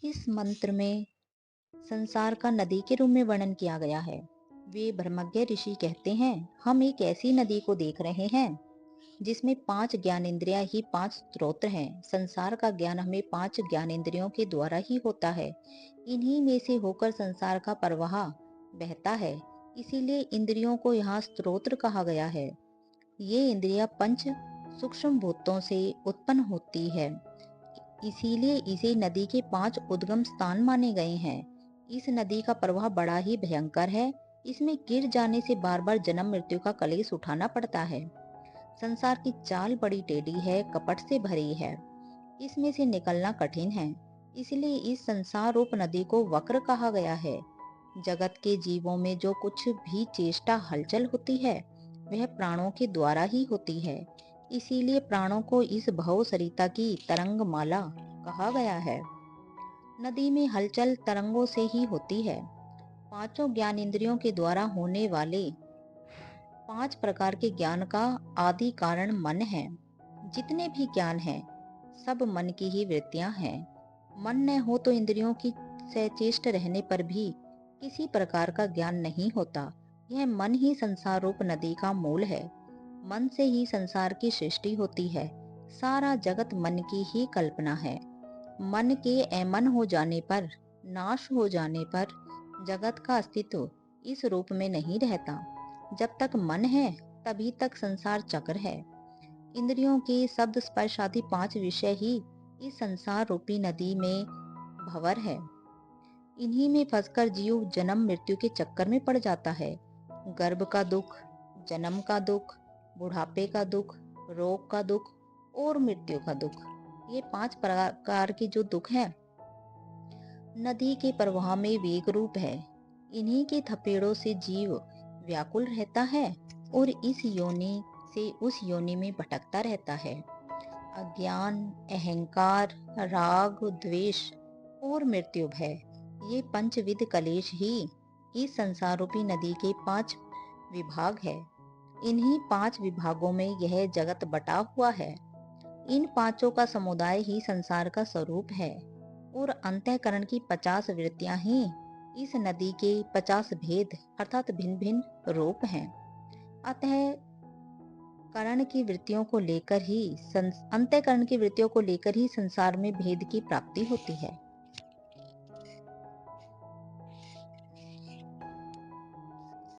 इस मंत्र में संसार का नदी के रूप में वर्णन किया गया है। वे ब्रह्मज्ञ ऋषि कहते हैं, हम एक ऐसी नदी को देख रहे हैं जिसमें 5 ज्ञानेंद्रियां ही 5 स्रोत हैं। संसार का ज्ञान हमें 5 ज्ञानेंद्रियों के द्वारा ही होता है। इन्हीं में से होकर संसार का प्रवाह बहता है। इसीलिए इंद्रियों को यहाँ स्त्रोत्र कहा गया है। ये इंद्रियां पंच सूक्ष्म भूतों से उत्पन्न होती है। इसीलिए इसे नदी के 5 उद्गम स्थान माने गए हैं। इस नदी का प्रवाह बड़ा ही भयंकर है। इसमें गिर जाने से बार बार जन्म मृत्यु का कलेश उठाना पड़ता है। संसार की चाल बड़ी टेढ़ी है, कपट से भरी है। इसमें से निकलना कठिन है। इसलिए इस संसार रूप नदी को वक्र कहा गया है। जगत के जीवों में जो कुछ भी चेष्टा हलचल होती है वह प्राणों के द्वारा ही होती है। इसीलिए प्राणों को इस भव सरिता की तरंग माला कहा गया है। नदी में हलचल तरंगों से ही होती है। पांचों ज्ञान इंद्रियों के द्वारा होने वाले 5 प्रकार के ज्ञान का आदि कारण मन है। जितने भी ज्ञान हैं सब मन की ही वृत्तियां हैं। मन न हो तो इंद्रियों की सचेष्ट रहने पर भी किसी प्रकार का ज्ञान नहीं होता। यह मन ही संसार रूप नदी का मूल है। मन से ही संसार की सृष्टि होती है। सारा जगत मन की ही कल्पना है। मन के अमन हो जाने पर, नाश हो जाने पर जगत का अस्तित्व इस रूप में नहीं रहता। जब तक मन है तभी तक संसार चक्र है। इंद्रियों के शब्द स्पर्श आदि 5 विषय ही इस संसार रूपी नदी में भंवर है। इन्हीं में फंसकर जीव जन्म मृत्यु के चक्कर में पड़ जाता है। गर्भ का दुख, जन्म का दुख, बुढ़ापे का दुख, रोग का दुख और मृत्यु का दुख, ये 5 प्रकार के जो दुख हैं नदी के प्रवाह में वेग रूप है। इन्हीं के थपेड़ों से जीव व्याकुल रहता है और इस योनि से उस योनि में भटकता रहता है। अज्ञान, अहंकार, राग, द्वेष और मृत्यु भय, ये पंचविध कलेश ही इस संसार रूपी नदी के 5 विभाग है। इन्हीं 5 विभागों में यह जगत बटा हुआ है। इन पांचों का समुदाय ही संसार का स्वरूप है और अंतःकरण की 50 वृत्तियां ही इस नदी के 50 भेद अर्थात भिन्न भिन्न रूप हैं। अतः करण की वृत्तियों को लेकर ही अंतःकरण की वृत्तियों को लेकर ही संसार में भेद की प्राप्ति होती है।